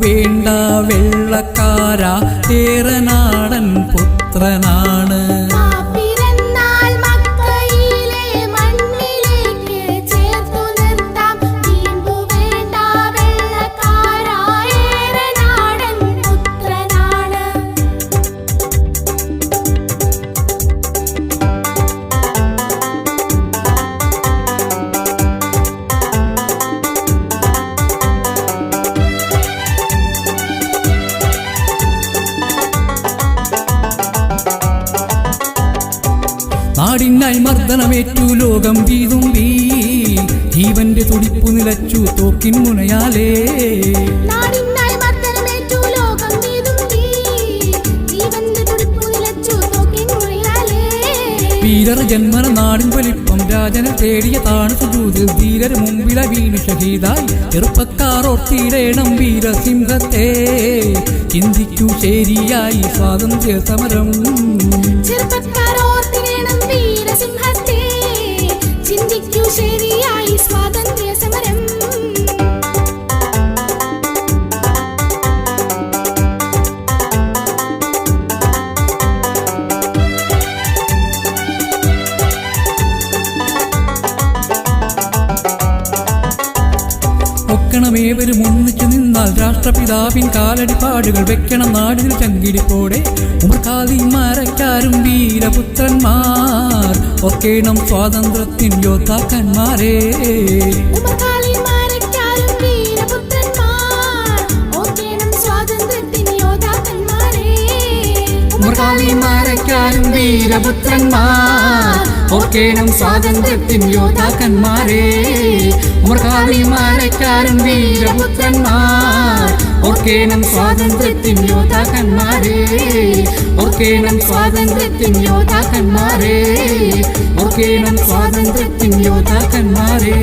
വേണ്ട വെള്ളക്കാരാ ഏറനാടൻ പുത്രനാണ്. നാടിനായി മർദ്ദനമേറ്റു ലോകം വീതുമ്പി, ജീവന്റെ തുടിപ്പു നിലച്ചു തോക്കിൻ മുനയാലേ. വീരർ ജന്മന നാടിൻ വലിപ്പം രാജനെ തേടിയ താണു സുജൂദിൽ ധീരർ മുമ്പില വീണു ഷഹീദായി. ചെറുപ്പക്കാർ ഓർത്തിടേണം വീരസിംഹത്തെ, ചിന്തിക്കൂ ശരിയായി സ്വാതന്ത്ര്യ സമരം. ശരിയായി സ്വാതന്ത്ര്യ സമരം. ഒക്കണമേവരും ഒന്നിച്ചു നിന്നാൽ രാഷ്ട്രപിതാവിൻ കാലടിപ്പാടുകൾ വെക്കണം നാടിൽ ചങ്കിടിപ്പോടെ. ഉമർഖാദിമാരക്കാരും വീരപുത്രന്മാർ ഓർക്കേണം സ്വാതന്ത്ര്യത്തിൻ യോദ്ധാക്കന്മാരെ. ഉമർഖാദിമാരക്കാരും വീരപുത്രന്മാർ ഓർക്കേണം സ്വാതന്ത്ര്യത്തിൻ യോദ്ധാക്കന്മാരെ. ഉമർഖാദിമാരക്കാരും വീരപുത്രന്മാർ ഓർക്കേണം സ്വാതന്ത്ര്യത്തിൻ യോദ്ധാക്കന്മാരെ. ഓർക്കേണം സ്വാതന്ത്ര്യത്തിൻ യോദ്ധാക്കന്മാരെ. ഓർക്കേണം സ്വാതന്ത്ര്യത്തിൻ യോദ്ധാക്കന്മാരെ.